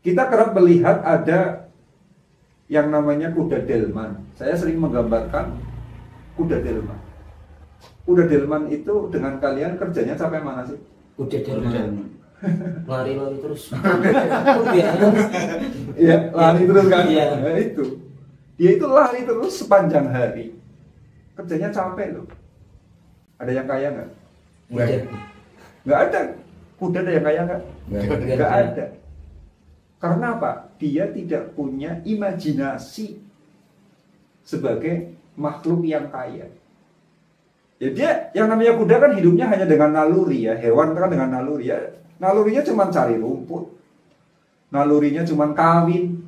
Kita kerap melihat ada yang namanya kuda delman. Saya sering menggambarkan kuda delman. Kuda delman itu dengan kalian kerjanya sampai mana sih? Kuda delman. Lari terus. Iya, lari terus kan? Iya. Nah, itu. Dia itu lari terus sepanjang hari. Kerjanya capek loh. Ada yang kaya nggak? Nggak ada. Kuda ada yang kaya nggak? Nggak ada. Karena apa? Dia tidak punya imajinasi sebagai makhluk yang kaya. Ya dia, yang namanya kuda kan hidupnya hanya dengan naluri ya. Hewan kan dengan naluri ya. Nalurinya cuma cari rumput. Nalurinya cuma kawin.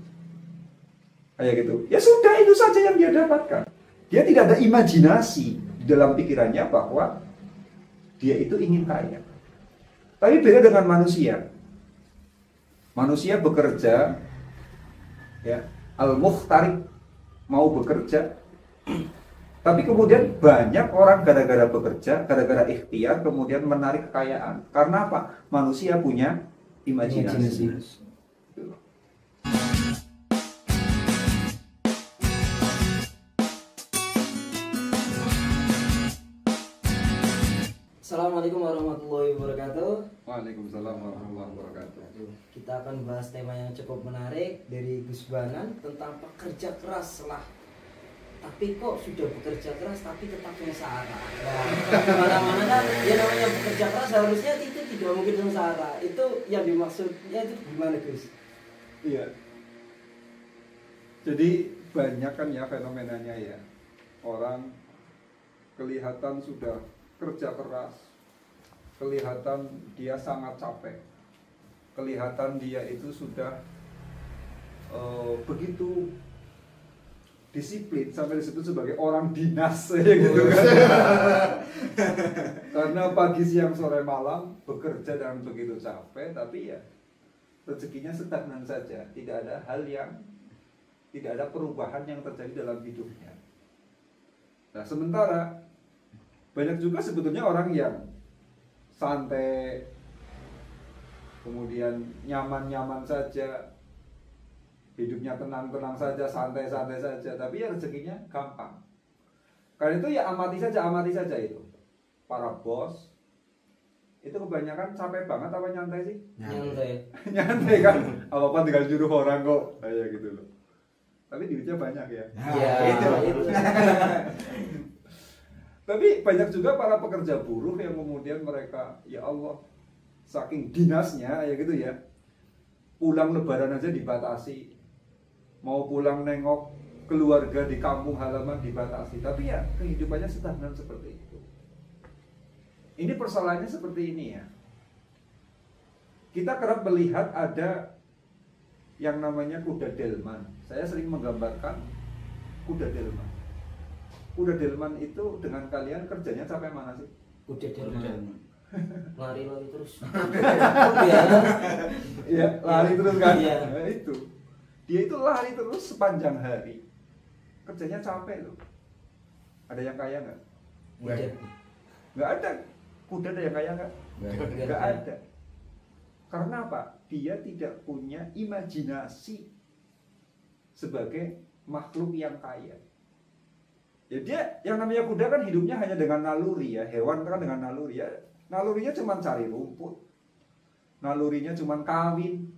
Kayak gitu. Ya sudah, itu saja yang dia dapatkan. Dia tidak ada imajinasi di dalam pikirannya bahwa dia itu ingin kaya. Tapi beda dengan manusia. Manusia bekerja, ya, al-mukhtarik, mau bekerja, tapi kemudian banyak orang gara-gara bekerja, gara-gara ikhtiar, kemudian menarik kekayaan. Karena apa? Manusia punya imajinasi. Assalamualaikum warahmatullahi wabarakatuh. Waalaikumsalam warahmatullahi wabarakatuh. Kita akan bahas tema yang cukup menarik dari Gus Banan tentang pekerja keras lah. Tapi kok sudah bekerja keras tapi tetap sengsara. Mana-mana kan ya namanya bekerja keras harusnya itu tidak mungkin sengsara. Itu yang dimaksudnya itu gimana Gus? Iya. Jadi banyak kan ya fenomenanya ya. Orang kelihatan sudah kerja keras, kelihatan dia sangat capek, kelihatan dia itu sudah begitu disiplin sampai disebut sebagai orang dinas ya gitu kan. Karena pagi siang sore malam bekerja dan begitu capek, tapi ya rezekinya stagnan saja, tidak ada hal yang, tidak ada perubahan yang terjadi dalam hidupnya. Nah sementara banyak juga sebetulnya orang yang santai, kemudian nyaman-nyaman saja, hidupnya tenang-tenang saja, santai-santai saja, tapi ya rezekinya gampang. Karena itu ya amati saja itu. Para bos itu kebanyakan capek banget apa nyantai sih? Nyantai. Nyantai kan, apa-apa tinggal nyuruh orang kok, kayak gitu loh. Tapi duitnya banyak ya. Iya, itu. Tapi banyak juga para pekerja buruh yang kemudian mereka, ya Allah, saking dinasnya ya gitu ya, pulang lebaran aja dibatasi, mau pulang nengok keluarga di kampung halaman dibatasi, tapi ya kehidupannya stagnan seperti itu. Ini persoalannya seperti ini ya. Kita kerap melihat ada yang namanya kuda delman. Saya sering menggambarkan kuda delman. Kuda delman itu dengan kalian kerjanya sampai mana sih? Kuda delman. Lari terus. Iya, lari terus kan? Iya. Nah, itu. Dia itu lari terus sepanjang hari. Kerjanya capek loh. Ada yang kaya nggak? Nggak ada. Kuda ada yang kaya nggak? Nggak ada. Karena apa? Dia tidak punya imajinasi sebagai makhluk yang kaya. Ya dia, yang namanya kuda kan hidupnya hanya dengan naluri ya. Hewan kan dengan naluri ya. Nalurinya cuma cari rumput, nalurinya cuma kawin,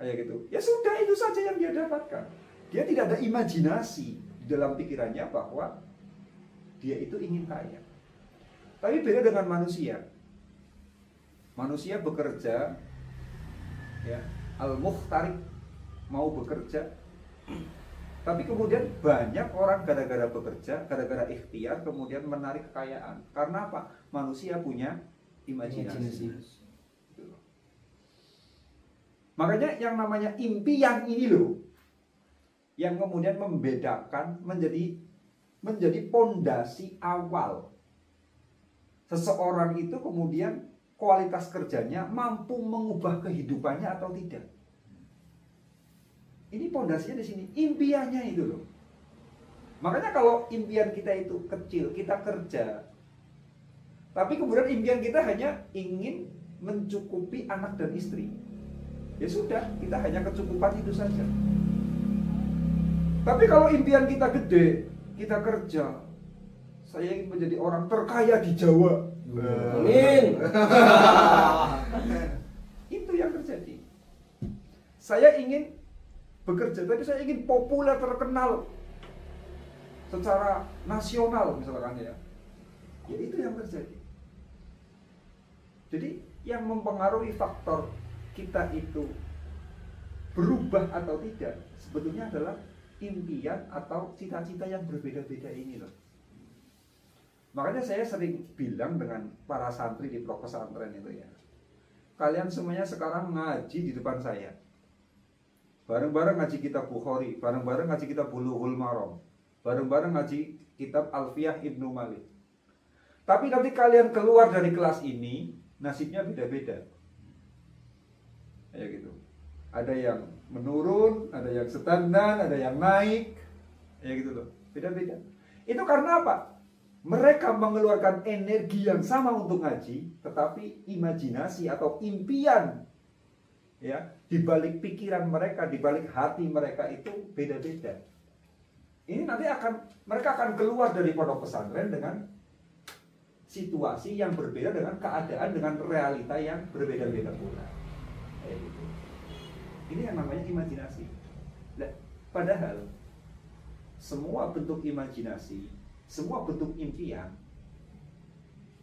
kayak gitu. Ya sudah, itu saja yang dia dapatkan. Dia tidak ada imajinasi di dalam pikirannya bahwa dia itu ingin kaya. Tapi beda dengan manusia. Manusia bekerja, ya, al-mukhtarik, mau bekerja, tapi kemudian banyak orang gara-gara bekerja, gara-gara ikhtiar, kemudian menarik kekayaan. Karena apa? Manusia punya imajinasi. Makanya yang namanya impian ini loh, yang kemudian membedakan menjadi pondasi awal. Seseorang itu kemudian kualitas kerjanya mampu mengubah kehidupannya atau tidak. Ini pondasinya di sini, impiannya itu loh. Makanya kalau impian kita itu kecil, kita kerja, tapi kemudian impian kita hanya ingin mencukupi anak dan istri. ya sudah, kita hanya kecukupan itu saja. Tapi kalau impian kita gede, kita kerja, saya ingin menjadi orang terkaya di Jawa. Amin. Itu yang terjadi. Saya ingin bekerja, tapi saya ingin populer, terkenal secara nasional misalkan ya. Ya itu yang terjadi. Jadi yang mempengaruhi faktor kita itu berubah atau tidak sebetulnya adalah impian atau cita-cita yang berbeda-beda ini loh. Makanya saya sering bilang dengan para santri di pondok pesantren itu ya, kalian semuanya sekarang ngaji di depan saya, bareng-bareng ngaji kitab Bukhari, bareng-bareng ngaji kitab Bulughul Maram, bareng-bareng ngaji kitab Alfiyah Ibnu Malik. Tapi nanti kalian keluar dari kelas ini, nasibnya beda-beda. Ya gitu. Ada yang menurun, ada yang standar, ada yang naik. Ya gitu loh. Beda-beda. Itu karena apa? Mereka mengeluarkan energi yang sama untuk ngaji, tetapi imajinasi atau impian ya, di balik pikiran mereka, di balik hati mereka itu beda-beda. Ini nanti mereka akan keluar dari pondok pesantren dengan situasi yang berbeda, dengan keadaan, dengan realita yang berbeda-beda pula. Kayak gitu. Ini yang namanya imajinasi. Nah, padahal semua bentuk imajinasi, semua bentuk impian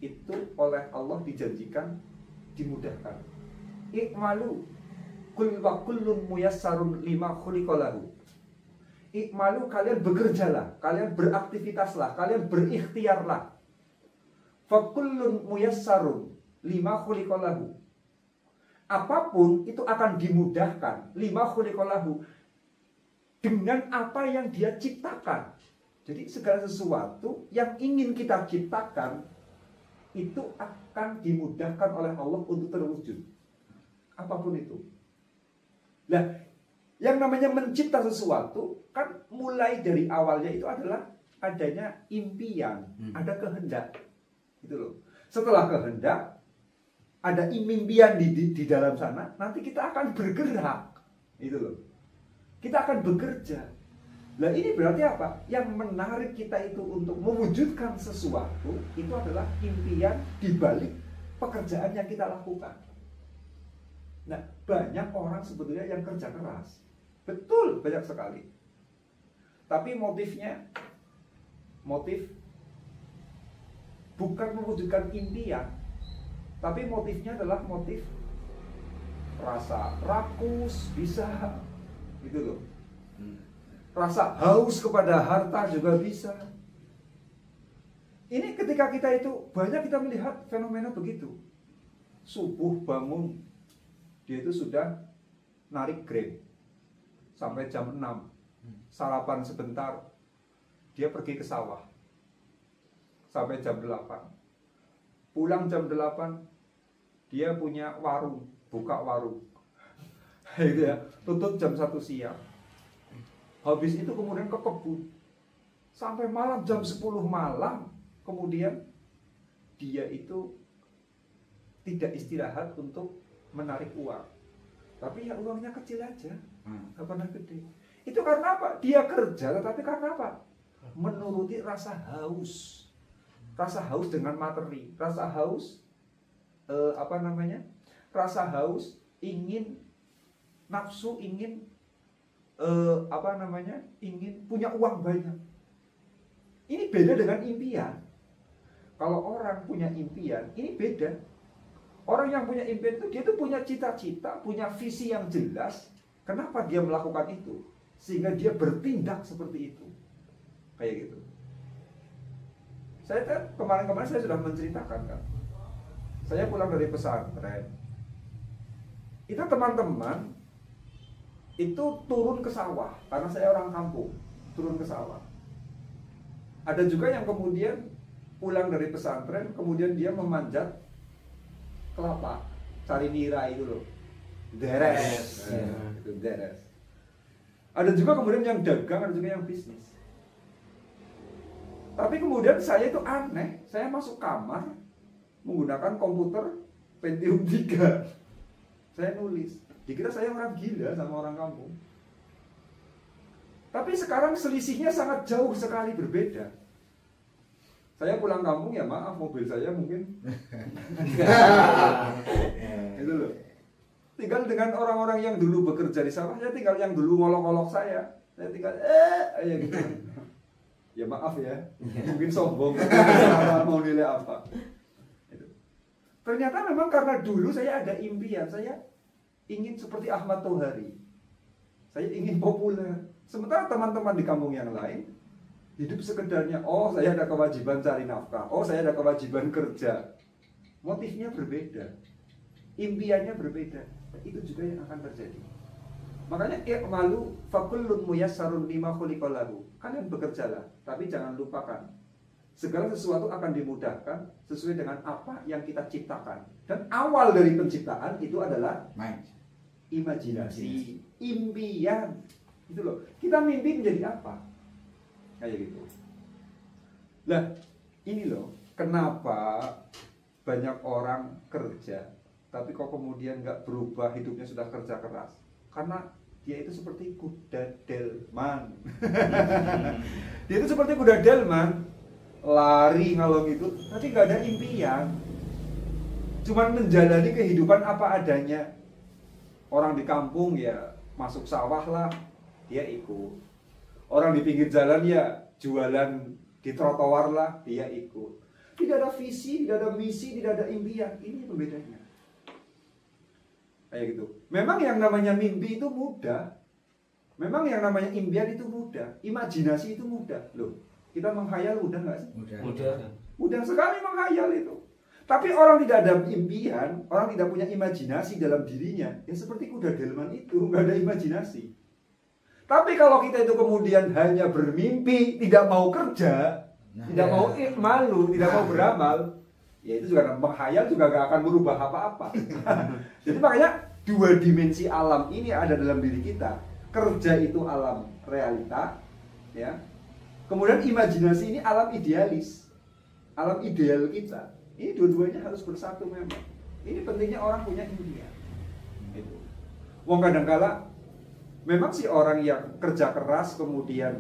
itu oleh Allah dijanjikan dimudahkan. Ikmalu kul wa kullun muyassarun lima khuliqalahu. Ikmalu, kalian bekerjalah, kalian beraktivitaslah, kalian berikhtiarlah. Fa kullun muyassarun lima khuliqalahu. Apapun itu akan dimudahkan, lima khuliqalahu, dengan apa yang dia ciptakan. Jadi segala sesuatu yang ingin kita ciptakan itu akan dimudahkan oleh Allah untuk terwujud. Apapun itu. Nah, yang namanya mencipta sesuatu kan mulai dari awalnya itu adalah adanya impian, ada kehendak. Gitu loh. Setelah kehendak, ada impian di dalam sana, nanti kita akan bergerak. Itu loh. Kita akan bekerja. Nah ini berarti apa? Yang menarik kita itu untuk mewujudkan sesuatu itu adalah impian di balik pekerjaan yang kita lakukan. Nah, banyak orang sebetulnya yang kerja keras. Betul, banyak sekali. Tapi motifnya, motif bukan mewujudkan impian, tapi motifnya adalah motif rasa rakus, bisa, gitu loh. Rasa haus kepada harta juga bisa. Ini ketika kita itu, banyak kita melihat fenomena begitu. Subuh bangun, dia itu sudah narik Grab sampai jam 6, sarapan sebentar, dia pergi ke sawah sampai jam 8, pulang jam 8, dia punya warung, buka warung gitu ya, tutup jam 1 siang. Habis itu kemudian ke kebun sampai malam jam 10 malam. Kemudian dia itu tidak istirahat untuk menarik uang. Tapi ya uangnya kecil aja, gak pernah gede. Itu karena apa? Dia kerja, tetapi karena apa? Menuruti rasa haus. Rasa haus dengan materi, rasa haus rasa haus, ingin nafsu, ingin ingin punya uang banyak. Ini beda dengan impian. Kalau orang punya impian, ini beda. Orang yang punya impian itu, dia tuh punya cita-cita, punya visi yang jelas. Kenapa dia melakukan itu? Sehingga dia bertindak seperti itu. Kayak gitu. Saya kan kemarin-kemarin saya sudah menceritakan kan. Saya pulang dari pesantren. Itu teman-teman itu turun ke sawah, karena saya orang kampung, turun ke sawah. Ada juga yang kemudian pulang dari pesantren, kemudian dia memanjat kelapa, cari nira itu loh, deres. Itu deres. Ada juga kemudian yang dagang, ada juga yang bisnis. Tapi kemudian saya itu aneh, saya masuk kamar menggunakan komputer Pentium 3. Saya nulis. Dikira saya orang gila sama orang kampung. Tapi sekarang selisihnya sangat jauh sekali berbeda. Saya pulang kampung ya maaf, mobil saya mungkin itu loh. Tinggal dengan orang-orang yang dulu bekerja di sawah, saya tinggal yang dulu ngolok-ngolok saya tinggal ya gitu. Ya maaf ya, mungkin sombong, mau nilai apa. Itu. Ternyata memang karena dulu saya ada impian, saya ingin seperti Ahmad Tohari. Saya ingin populer. Sementara teman-teman di kampung yang lain hidup sekedarnya, oh saya ada kewajiban cari nafkah, oh saya ada kewajiban kerja. Motifnya berbeda, impiannya berbeda. Itu juga yang akan terjadi. Makanya i'malu fakullun muyassarun lima khuliqa lahu. Kalian bekerjalah, tapi jangan lupakan segala sesuatu akan dimudahkan sesuai dengan apa yang kita ciptakan. Dan awal dari penciptaan itu adalah imajinasi, impian. Itu loh. Kita mimpi menjadi apa? Kayak gitu. Lah, ini loh, kenapa banyak orang kerja tapi kok kemudian nggak berubah, hidupnya sudah kerja keras? Karena dia itu seperti kuda delman. Dia itu seperti kuda delman, lari ngalong itu, tapi nggak ada impian. Cuman menjalani kehidupan apa adanya. Orang di kampung ya masuk sawah lah, dia ikut. Orang di pinggir jalan ya jualan di trotoar lah, dia ikut. Tidak ada visi, tidak ada misi, tidak ada impian. Ini pembedanya. Kayak gitu. Memang yang namanya mimpi itu mudah. Memang yang namanya impian itu mudah. Imajinasi itu mudah. Loh, kita menghayal mudah nggak sih? Mudah. Mudah sekali menghayal itu. Tapi orang tidak ada impian, orang tidak punya imajinasi dalam dirinya, ya seperti kuda delman itu, nggak ada imajinasi. Tapi kalau kita itu kemudian hanya bermimpi, tidak mau kerja, tidak mau malu, tidak mau beramal, ya itu juga menghayal juga gak akan merubah apa-apa. Jadi makanya dua dimensi alam ini ada dalam diri kita. Kerja itu alam realita, ya. Kemudian imajinasi ini alam idealis, alam ideal kita. Ini dua-duanya harus bersatu memang. Ini pentingnya orang punya impian. Itu. Wong kadangkala memang sih orang yang kerja keras kemudian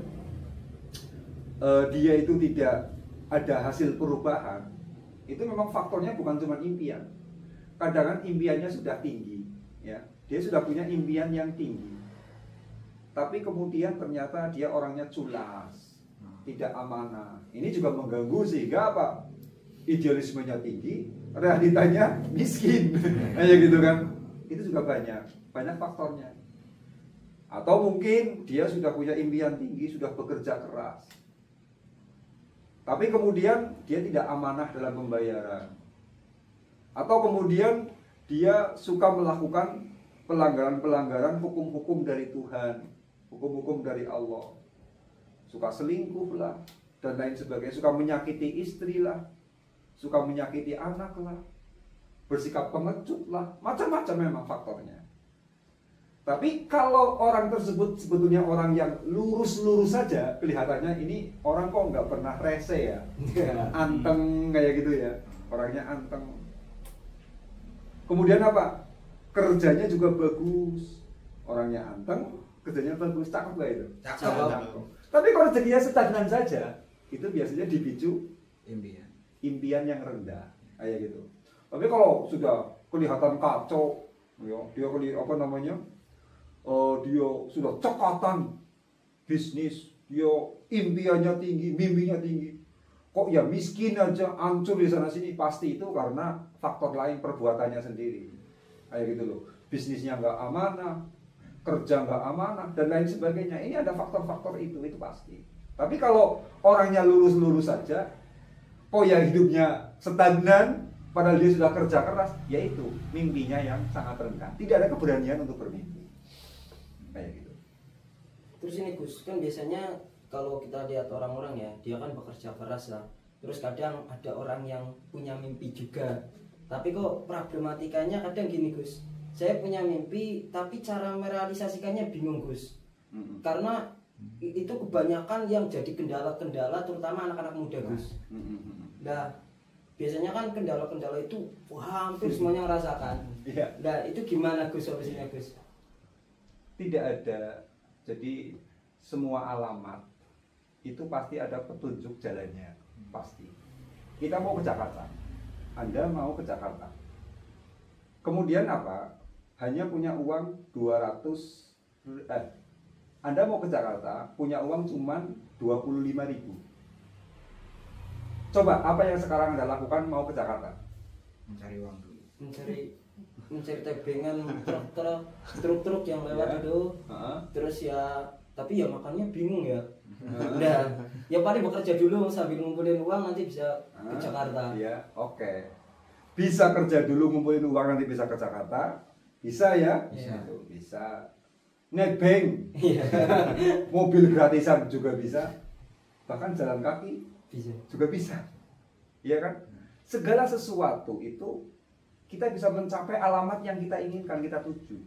dia itu tidak ada hasil perubahan. Itu memang faktornya bukan cuma impian. Kadang-kadang impiannya sudah tinggi, ya. Dia sudah punya impian yang tinggi. Tapi kemudian ternyata dia orangnya culas, tidak amanah. Ini juga mengganggu sehingga apa? Idealismenya tinggi, realitanya miskin. Kayak gitu kan. Itu juga banyak faktornya. Atau mungkin dia sudah punya impian tinggi, sudah bekerja keras. Tapi kemudian dia tidak amanah dalam pembayaran. Atau kemudian dia suka melakukan pelanggaran-pelanggaran hukum-hukum dari Tuhan, hukum-hukum dari Allah. Suka selingkuh lah, dan lain sebagainya. Suka menyakiti istri lah, suka menyakiti anak lah, bersikap pengecut lah, macam-macam memang faktornya. Tapi kalau orang tersebut sebetulnya orang yang lurus-lurus saja, kelihatannya ini orang kok nggak pernah rese ya, anteng kayak gitu ya, orangnya anteng. Kemudian apa? Kerjanya juga bagus, orangnya anteng, kerjanya bagus, cakep gak itu? Cakep. Tapi kalau rezekinya stagnan saja, itu biasanya dipicu impian yang rendah, kayak gitu. Tapi kalau sudah kelihatan kacau, ya, dia apa namanya? Dia sudah cekatan bisnis, dia impiannya tinggi, mimpinya tinggi. Kok ya miskin aja, hancur di sana sini, pasti itu karena faktor lain, perbuatannya sendiri. Kayak gitu loh. Bisnisnya nggak amanah, kerja nggak amanah, dan lain sebagainya. Ini ada faktor-faktor itu pasti. Tapi kalau orangnya lurus-lurus saja, kok ya hidupnya stagnan, padahal dia sudah kerja keras, yaitu mimpinya yang sangat rendah. Tidak ada keberanian untuk bermimpi. Kayak gitu. Terus ini Gus, kan biasanya kalau kita lihat orang-orang ya, dia kan bekerja keras lah. Terus kadang ada orang yang punya mimpi juga. Tapi kok problematikanya kadang gini Gus, saya punya mimpi tapi cara merealisasikannya bingung Gus. Karena itu kebanyakan yang jadi kendala-kendala terutama anak-anak muda Gus. Nah, biasanya kan kendala-kendala itu hampir semuanya merasakan. Iya. Nah itu gimana Gus solusinya Gus? Tidak ada. Jadi semua alamat itu pasti ada petunjuk jalannya, pasti. Kita mau ke Jakarta, Anda mau ke Jakarta. Kemudian apa? Hanya punya uang 200, Anda mau ke Jakarta, punya uang cuman 25.000. Coba apa yang sekarang Anda lakukan mau ke Jakarta? Mencari uang dulu. Mencari tebengan truk-truk yang lewat itu. Terus ya tapi ya makannya bingung ya. Udah, ya paling bekerja dulu sambil ngumpulin uang nanti bisa ke Jakarta. Iya, oke. Bisa kerja dulu ngumpulin uang nanti bisa ke Jakarta. Bisa ya? Bisa. Bisa. Nebeng. Iya. Mobil gratisan juga bisa. Bahkan jalan kaki Bisa. juga bisa. Iya kan? Segala sesuatu itu kita bisa mencapai alamat yang kita inginkan, kita tuju.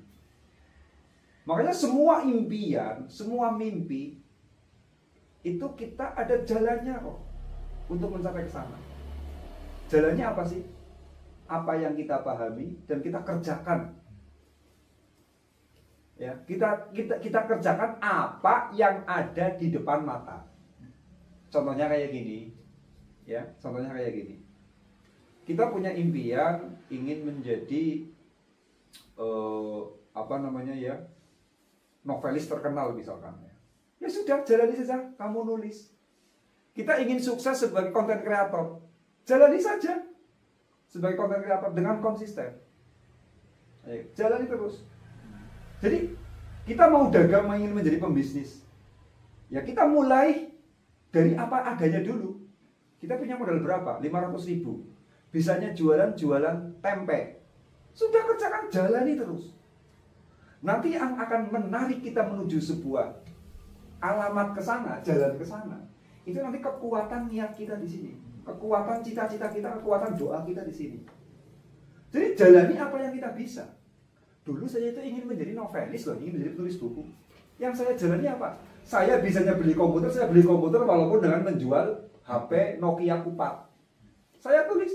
Makanya semua impian, semua mimpi itu kita ada jalannya kok untuk mencapai ke sana. Jalannya apa sih? Apa yang kita pahami dan kita kerjakan. Ya, kita kerjakan apa yang ada di depan mata. Contohnya kayak gini. Ya, contohnya kayak gini. Kita punya impian ingin menjadi novelis terkenal misalkan. Ya sudah, jalani saja, kamu nulis. Kita ingin sukses sebagai konten kreator, jalani saja sebagai konten kreator dengan konsisten. Ayo, jalani terus. Jadi kita mau dagang, ingin menjadi pembisnis, ya kita mulai dari apa adanya dulu. Kita punya modal berapa? 500.000. Bisanya jualan tempe. Sudah kerjakan, jalani terus. Nanti yang akan menarik kita menuju sebuah alamat ke sana, jalan ke sana, itu nanti kekuatan niat kita di sini, kekuatan cita-cita kita, kekuatan doa kita di sini. Jadi jalani apa yang kita bisa. Dulu saya itu ingin menjadi novelis loh, ingin menjadi penulis buku. Yang saya jalani apa? Saya bisanya beli komputer, saya beli komputer walaupun dengan menjual HP Nokia Kupat. Saya tulis.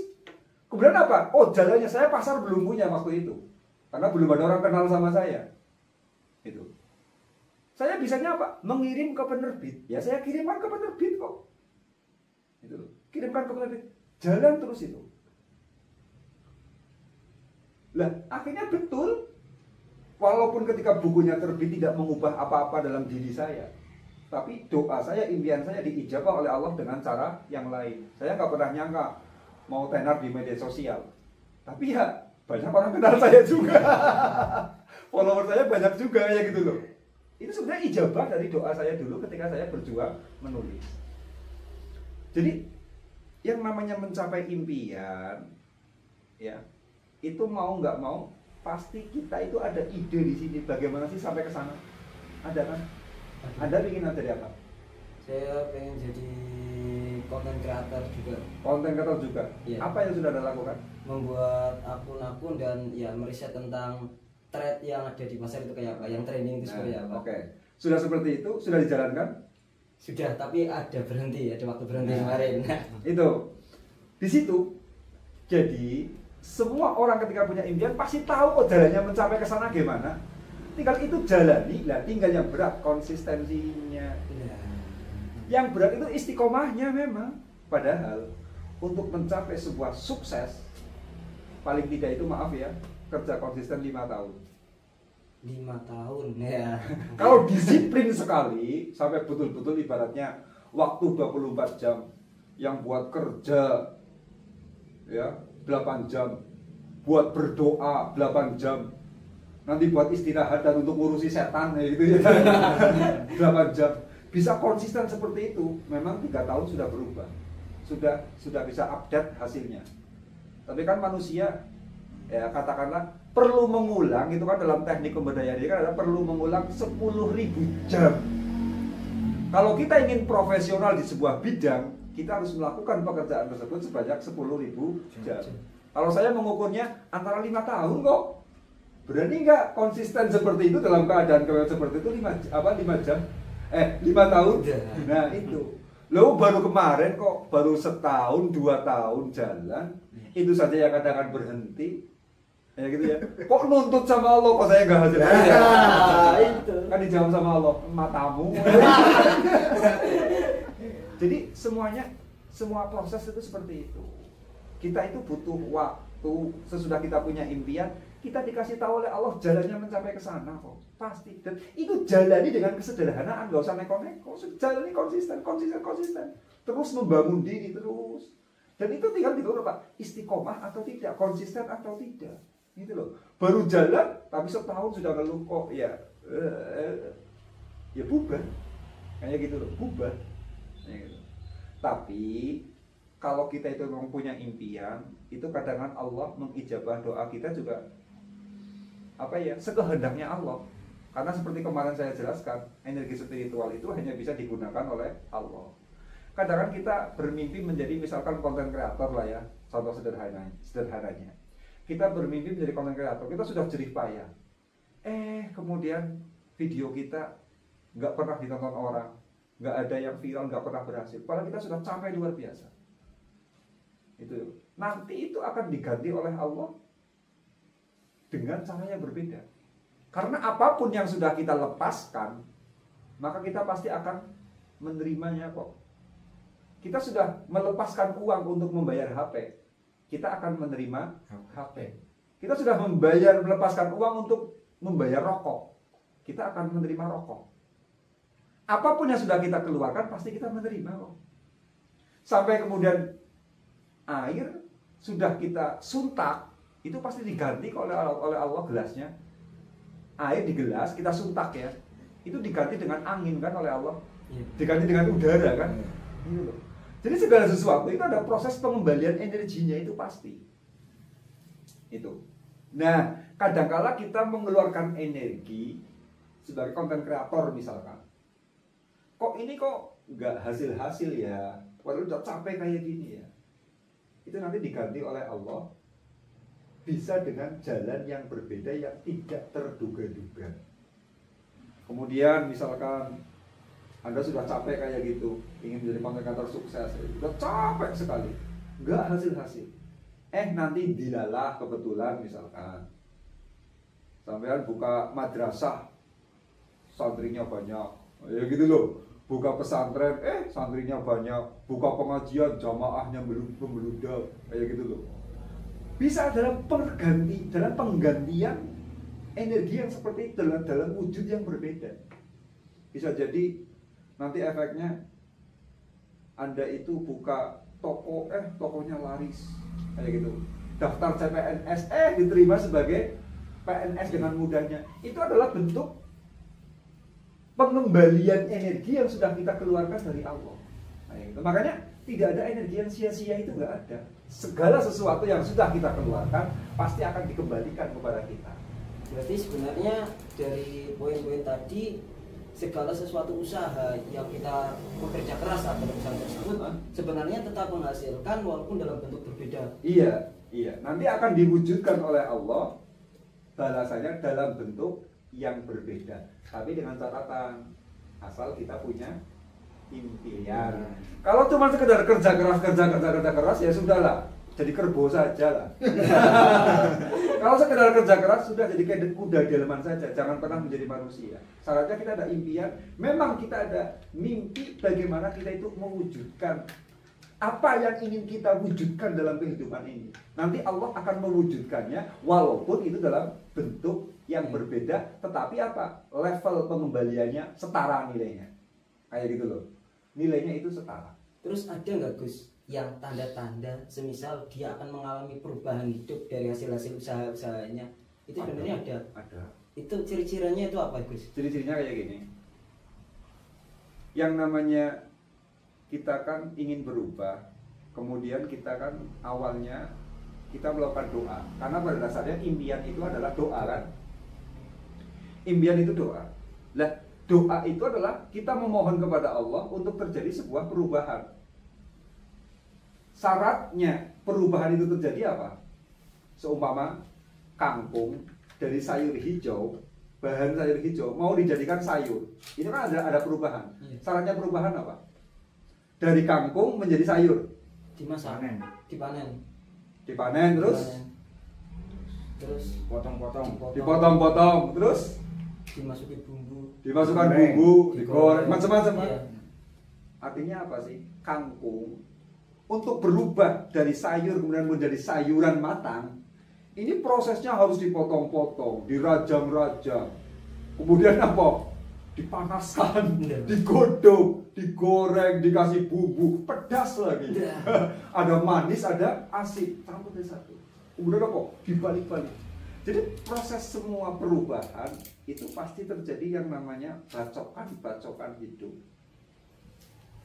Kemudian apa? Oh, jalannya saya pasar belum punya waktu itu. Karena belum ada orang kenal sama saya. Itu. Saya bisanya apa? Mengirim ke penerbit. Ya saya kirimkan ke penerbit kok. Itu loh. Kirimkan ke penerbit. Jalan terus itu. Lah, akhirnya betul. Walaupun ketika bukunya terbit tidak mengubah apa-apa dalam diri saya. Tapi doa saya, impian saya diijabah oleh Allah dengan cara yang lain. Saya nggak pernah nyangka mau tenar di media sosial. Tapi ya banyak orang kenal saya juga. Follower saya banyak juga ya gitu loh. Itu sebenarnya ijabah dari doa saya dulu ketika saya berjuang menulis. Jadi yang namanya mencapai impian, ya itu mau nggak mau pasti kita itu ada ide di sini. Bagaimana sih sampai ke sana? Ada kan? Anda ingin jadi apa? Saya pengen jadi konten kreator juga. Konten kreator juga. Iya. Apa yang sudah Anda lakukan? Membuat akun-akun dan ya meriset tentang thread yang ada di pasar itu kayak apa, yang trending itu seperti apa. Oke. Sudah seperti itu, sudah dijalankan? Sudah, tapi ada berhenti, ada waktu berhenti kemarin. Itu. Di situ. Jadi semua orang ketika punya impian pasti tahu kok jalannya mencapai ke sana gimana. Tinggal itu jalani, lah tinggal yang berat konsistensinya. Yang berat itu istiqomahnya memang. Padahal untuk mencapai sebuah sukses paling tidak itu maaf ya, kerja konsisten 5 tahun. 5 tahun ya. Kalau disiplin sekali sampai betul-betul ibaratnya waktu 24 jam yang buat kerja ya 8 jam, buat berdoa 8 jam, nanti buat istirahat dan untuk ngurusi setan ya gitu ya 8 jam. Bisa konsisten seperti itu, memang 3 tahun sudah berubah, sudah bisa update hasilnya. Tapi kan manusia ya katakanlah perlu mengulang, itu kan dalam teknik pemberdayaan ini kan ada perlu mengulang 10.000 jam. Kalau kita ingin profesional di sebuah bidang, kita harus melakukan pekerjaan tersebut sebanyak 10.000 jam. Kalau saya mengukurnya antara 5 tahun kok. Berani nggak konsisten seperti itu dalam keadaan seperti itu 5 jam? 5 tahun. Nah itu. Lo baru kemarin kok baru setahun 2 tahun jalan, itu saja yang kadang berhenti. Ya gitu ya. Kok nuntut sama Allah kok saya nggak hasil? Itu. Kan dijawab sama Allah, matamu. Jadi semua proses itu seperti itu. Kita itu butuh waktu. Sesudah kita punya impian, kita dikasih tahu oleh Allah jalannya mencapai ke sana kok. Pasti. Dan itu jalani dengan kesederhanaan, nggak usah neko-neko. Jalani konsisten. Terus membangun diri terus. Dan itu tinggal diukur Pak, istiqomah atau tidak, konsisten atau tidak. Gitu loh. Baru jalan tapi setahun sudah ngeluh kok ya bubar. Kayak gitu loh, bubar. Kayak gitu. Tapi kalau kita itu memang punya impian, itu kadang-kadang Allah mengijabah doa kita juga sekehendaknya Allah. Karena seperti kemarin saya jelaskan, energi spiritual itu hanya bisa digunakan oleh Allah. Kadang-kadang kita bermimpi menjadi misalkan konten kreator lah ya, contoh sederhananya. Kita bermimpi menjadi konten kreator, kita sudah jerih payah. Kemudian video kita nggak pernah ditonton orang, nggak ada yang viral, nggak pernah berhasil. Padahal kita sudah capai luar biasa. Itu nanti itu akan diganti oleh Allah dengan cara yang berbeda. Karena apapun yang sudah kita lepaskan, maka kita pasti akan menerimanya kok. Kita sudah melepaskan uang untuk membayar HP, kita akan menerima HP. Kita sudah melepaskan uang untuk membayar rokok, kita akan menerima rokok. Apapun yang sudah kita keluarkan, pasti kita menerima kok. Sampai kemudian air sudah kita suntak, itu pasti diganti oleh Allah gelasnya. Air di gelas kita suntak ya, itu diganti dengan angin kan oleh Allah, diganti dengan udara kan. Gitu loh. Jadi segala sesuatu itu ada proses pengembalian energinya, itu pasti. Itu. Nah, kadangkala kita mengeluarkan energi sebagai konten kreator misalkan. Kok ini kok nggak hasil-hasil ya? Waduh udah capek kayak gini ya. Itu nanti diganti oleh Allah bisa dengan jalan yang berbeda yang tidak terduga-duga. Kemudian misalkan Anda sudah capek kayak gitu, ingin menjadi konten kreator sukses, sudah capek sekali, nggak hasil-hasil. Nanti dilalah kebetulan misalkan sampean buka madrasah, santrinya banyak, ya gitu loh. Buka pesantren, santrinya banyak. Buka pengajian, jamaahnya membeludak, kayak gitu loh. Bisa dalam penggantian energi yang seperti itu dalam wujud yang berbeda. Bisa jadi nanti efeknya Anda itu buka toko, tokonya laris, kayak gitu. Daftar CPNS, diterima sebagai PNS dengan mudahnya. Itu adalah bentuk pengembalian energi yang sudah kita keluarkan dari Allah. Gitu. Makanya tidak ada energi yang sia-sia, itu nggak ada. Segala sesuatu yang sudah kita keluarkan pasti akan dikembalikan kepada kita. Berarti sebenarnya dari poin-poin tadi, segala sesuatu usaha yang kita bekerja keras atas usaha tersebut sebenarnya tetap menghasilkan walaupun dalam bentuk berbeda. Iya. Nanti akan diwujudkan oleh Allah balasannya dalam bentuk yang berbeda, tapi dengan catatan asal kita punya impian. Kalau cuma sekedar kerja keras ya sudahlah, jadi kerbau saja lah. Kalau sekedar kerja keras sudah jadi kayak kuda delman saja, jangan pernah menjadi manusia. Syaratnya kita ada impian, memang kita ada mimpi bagaimana kita itu mewujudkan apa yang ingin kita wujudkan dalam kehidupan ini. Nanti Allah akan mewujudkannya walaupun itu dalam bentuk yang berbeda, tetapi level pengembaliannya setara nilainya. Kayak gitu loh. Nilainya itu setara. Terus ada nggak Gus yang tanda-tanda semisal dia akan mengalami perubahan hidup dari hasil-hasil usaha-usahanya? Itu sebenarnya ada. Itu ciri-cirinya itu apa Gus? Ciri-cirinya kayak gini. Yang namanya kita kan ingin berubah, kemudian kita kan awalnya kita melakukan doa. Karena pada dasarnya impian itu adalah doa kan. Impian itu doa. Lah, doa itu adalah kita memohon kepada Allah untuk terjadi sebuah perubahan. Syaratnya perubahan itu terjadi apa? Seumpama kangkung dari sayur hijau, bahan sayur hijau mau dijadikan sayur. Itu kan ada perubahan. Syaratnya perubahan apa? dari kangkung menjadi sayur. Dimasak, Panen. dipanen, Terus terus Potong-potong. dipotong-potong, terus dimasukin bumbu. dimasukkan Digoreng. bumbu, digoreng, macam-macam. Iya. Artinya apa sih? Kangkung untuk berubah dari sayur kemudian menjadi sayuran matang, ini prosesnya harus dipotong-potong, dirajang-rajang. Kemudian apa? Dipanaskan, Iya. digodok, digoreng, dikasih bumbu, pedas lagi. Iya. Ada manis, ada asin, campur jadi satu. Kemudian apa? Dibalik-balik. Jadi proses semua perubahan itu pasti terjadi yang namanya bacokan hidup.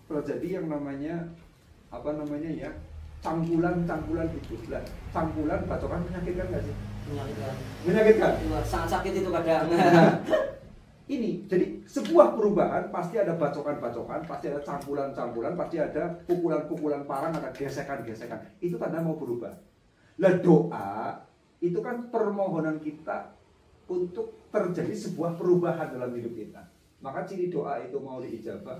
Terjadi yang namanya apa namanya ya? Cangkulan hidup. Lah, cangkulan bacokan menyakitkan nggak sih? Menyakitkan. Menyakitkan. Wah, sangat sakit itu kadang. Nah, ini jadi sebuah perubahan pasti ada bacokan-bacokan, pasti ada cangkulan-cangkulan, pasti ada pukulan-pukulan parang, ada gesekan-gesekan. Itu tanda mau berubah. Lah doa itu kan permohonan kita untuk terjadi sebuah perubahan dalam hidup kita. Maka ciri doa itu mau diijabah,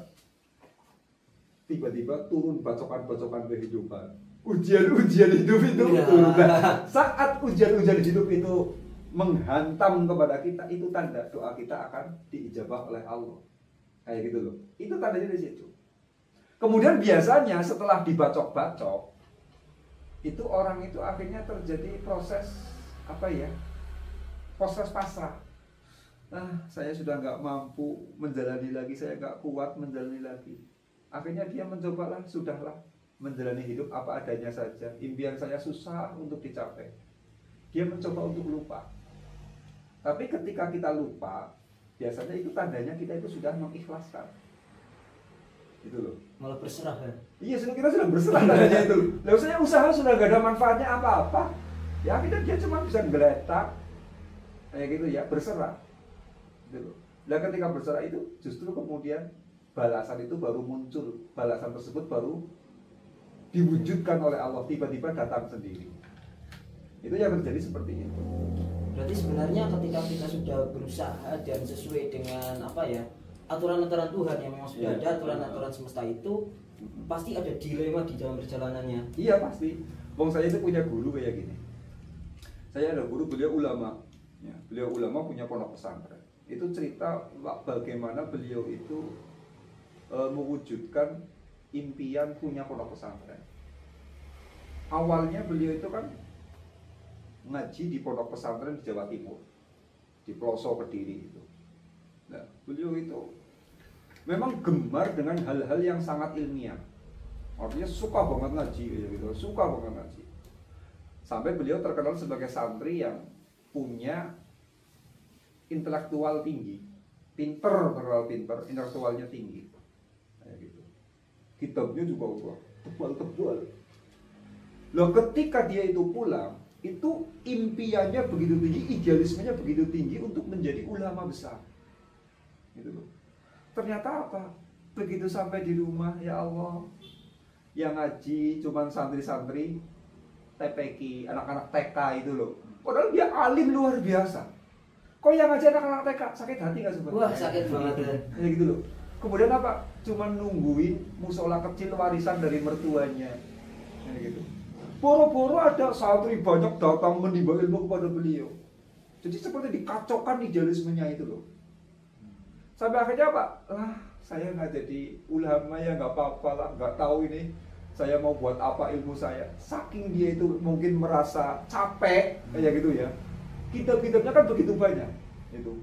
tiba-tiba turun bacokan-bacokan kehidupan. Ujian-ujian hidup itu Ya. turun. Nah, saat ujian-ujian hidup itu menghantam kepada kita, itu tanda doa kita akan diijabah oleh Allah. Kayak gitu loh. Itu tandanya di situ. Kemudian biasanya setelah dibacok-bacok, itu orang itu akhirnya terjadi proses apa ya? Proses pasrah. Nah, saya sudah nggak mampu menjalani lagi, saya nggak kuat menjalani lagi. Akhirnya dia mencobalah, sudahlah menjalani hidup apa adanya saja. Impian saya susah untuk dicapai. Dia mencoba untuk lupa. Tapi ketika kita lupa, biasanya itu tandanya kita itu sudah mengikhlaskan. Itu loh. Malah berserah ya. Iya, kita sudah berserah tandanya itu. Lalu saya usaha sudah gak ada manfaatnya apa-apa. Ya akhirnya dia cuma bisa geletak kayak gitu ya, berserah. Gitu loh. Nah ketika berserah itu justru kemudian balasan itu baru muncul. Balasan tersebut baru diwujudkan oleh Allah, tiba-tiba datang sendiri. Itu yang terjadi seperti itu. Berarti sebenarnya ketika kita sudah berusaha dan sesuai dengan apa ya, aturan-aturan Tuhan yang memang sudah Iya. ada, aturan-aturan semesta itu pasti ada dilema di dalam perjalanannya. Iya pasti. Wong saya itu punya guru kayak gini. Saya ada guru, beliau ulama. Ya, beliau ulama punya pondok pesantren. Itu cerita bagaimana beliau itu mewujudkan impian punya pondok pesantren. Awalnya beliau itu kan ngaji di pondok pesantren di Jawa Timur, di pelosok Kediri itu. Nah, beliau itu memang gemar dengan hal-hal yang sangat ilmiah. Artinya suka banget ngaji gitu, suka banget ngaji. Sampai beliau terkenal sebagai santri yang punya intelektual tinggi, terkenal pinter, intelektualnya tinggi. Kayak gitu. Kitabnya juga tebal-tebal. Loh ketika dia itu pulang, itu impiannya begitu tinggi, idealismenya begitu tinggi untuk menjadi ulama besar. Gitu loh. Ternyata apa? Begitu sampai di rumah, ya Allah, yang ngaji cuman santri-santri TPQ, anak-anak TK itu loh. Padahal dia alim luar biasa. Kok yang ngaji anak-anak TK sakit hati nggak sebenarnya? Wah, sakit banget ya. Ya gitu loh. Kemudian apa? Cuman nungguin musola kecil warisan dari mertuanya. Ya gitu. Boro-boro ada santri banyak datang menimba ilmu kepada beliau. Jadi seperti dikacaukan idealismenya itu loh. Sampai akhirnya apa? Lah, saya nggak jadi ulama ya nggak apa-apa lah, nggak tahu ini saya mau buat apa ilmu saya. Saking dia itu mungkin merasa capek kayak gitu ya. Kitab-kitabnya kan begitu banyak itu.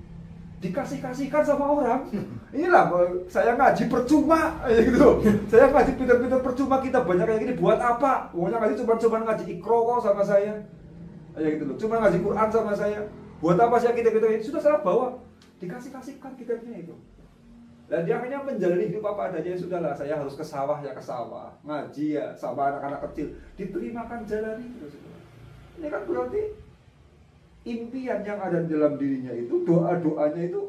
Dikasih-kasihkan sama orang. Inilah saya ngaji percuma kayak gitu. Saya ngaji pinter-pinter percuma, kita banyak kayak gini buat apa? Pokoknya ngaji cuma ngaji Iqra kok sama saya. Kayak gitu loh. Cuma ngaji Quran sama saya. Buat apa sih kitab-kitab ini? Sudah saya bawa. Dikasih-kasihkan kitabnya itu. Dan dia akhirnya menjalani hidup apa adanya. Sudahlah, saya harus ke sawah ya ke sawah, ngaji ya sama anak-anak kecil, diterimakan jalani terus. Ini kan berarti impian yang ada di dalam dirinya itu, doa-doanya itu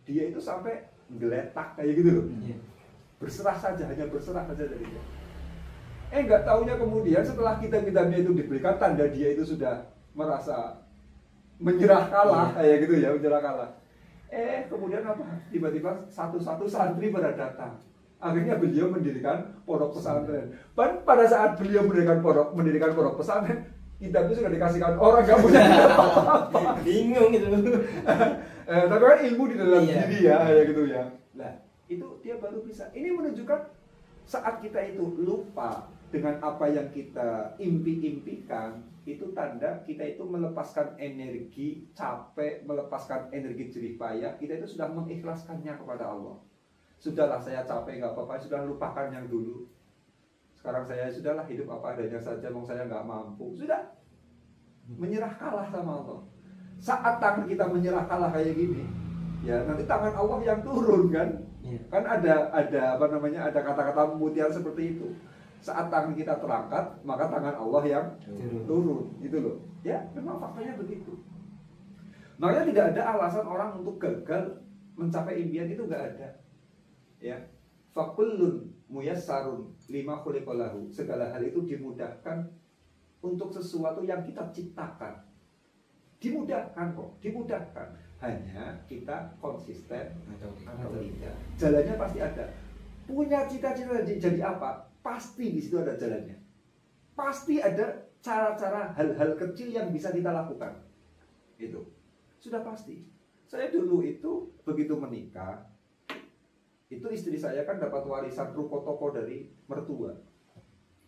dia itu sampai geletak kayak gitu loh. Berserah saja, hanya berserah saja dari dia. Nggak taunya kemudian setelah kitab-kitabnya itu diberikan, tanda dia itu sudah merasa menyerah kalah kayak gitu ya, menyerah kalah. Kemudian apa? Tiba-tiba satu-satu santri pada datang. Akhirnya beliau mendirikan pondok pesantren. Pada saat beliau mendirikan pondok pesantren, kitab itu sudah dikasihkan orang nggak punya apa-apa. Bingung gitu. Tapi kan ilmu di dalam Iya. diri ya gitu ya. Nah, itu dia baru bisa. Ini menunjukkan saat kita itu lupa dengan apa yang kita impi-impikan, itu tanda kita itu melepaskan energi capek, melepaskan energi jerih payah, kita itu sudah mengikhlaskannya kepada Allah. Sudahlah, saya capek nggak apa-apa, sudah lupakan yang dulu. Sekarang saya sudahlah hidup apa adanya saja, mau saya nggak mampu, sudah menyerah kalah sama Allah. Saat tangan kita menyerah kalah kayak gini, ya nanti tangan Allah yang turun kan? Iya. Kan ada apa namanya, ada kata-kata mutiara seperti itu. Saat tangan kita terangkat, maka tangan Allah yang turun, itu loh. Ya, memang faktanya begitu. Makanya tidak ada alasan orang untuk gagal mencapai impian, itu nggak ada. Ya, fakullun muyassarun lima khuliqalahu. Segala hal itu dimudahkan untuk sesuatu yang kita ciptakan. Dimudahkan kok, dimudahkan. Hanya kita konsisten atau tidak. Jalannya pasti ada. Punya cita-cita jadi apa? Pasti di situ ada jalannya. Pasti ada cara-cara hal-hal kecil yang bisa kita lakukan. Itu sudah pasti. Saya dulu itu begitu menikah, itu istri saya kan dapat warisan ruko toko dari mertua,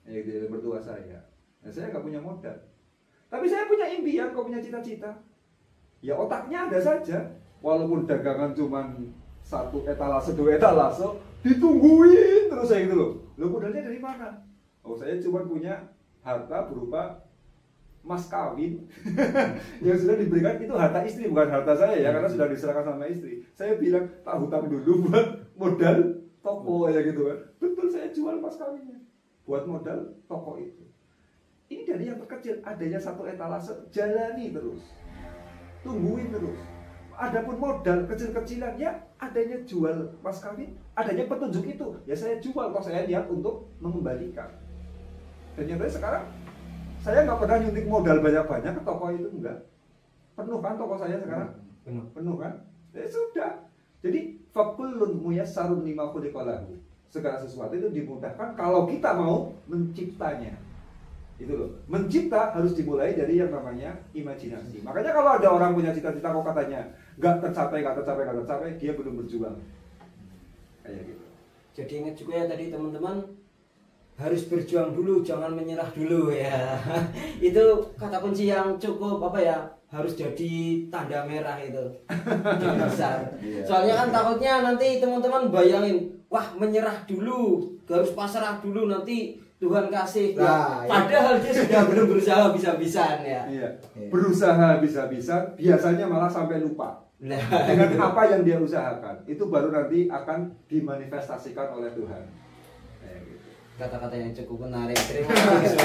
ya, dari mertua saya. Nah, saya nggak punya modal, tapi saya punya impian, kok punya cita-cita. Ya otaknya ada saja, walaupun dagangan cuman 1 etalase 2 etalase, ditungguin terus saya gitu loh. Lo modalnya dari mana? Oh, saya cuma punya harta berupa mas kawin yang sudah diberikan, itu harta istri bukan harta saya ya, karena sudah diserahkan sama istri. Saya bilang tak hutang dulu buat modal toko ya gitu kan. Betul, saya jual mas kawinnya buat modal toko itu. Ini dari yang terkecil, adanya 1 etalase, jalani terus, tungguin terus. Adapun modal kecil-kecilan ya adanya jual mas kawin, adanya petunjuk itu ya saya jual, kalau saya lihat untuk mengembalikan. Dan nyatanya sekarang saya nggak pernah nyuntik modal banyak-banyak ke toko itu, enggak. Penuh kan toko saya sekarang? Penuh kan? Ya sudah. Jadi fakullun muyassarun lima khuliqalahu. Segala sesuatu itu dimudahkan kalau kita mau menciptanya. Itu loh. Mencipta harus dimulai dari yang namanya imajinasi. Makanya kalau ada orang punya cita-cita kok katanya nggak tercapai, dia belum berjuang. Kayak gitu. Jadi ingat juga ya tadi teman-teman, harus berjuang dulu, jangan menyerah dulu ya. Itu kata kunci yang cukup apa ya, harus jadi tanda merah itu. Jadi besar. Soalnya kan takutnya nanti teman-teman bayangin, wah menyerah dulu, harus pasrah dulu, nanti Tuhan kasih. Nah, ya. Padahal dia sudah belum berusaha bisa-bisaan ya. Iya. Berusaha bisa-bisa, biasanya malah sampai lupa dengan apa yang dia usahakan. Itu baru nanti akan dimanifestasikan oleh Tuhan. Kata-kata yang cukup menarik. Terima kasih.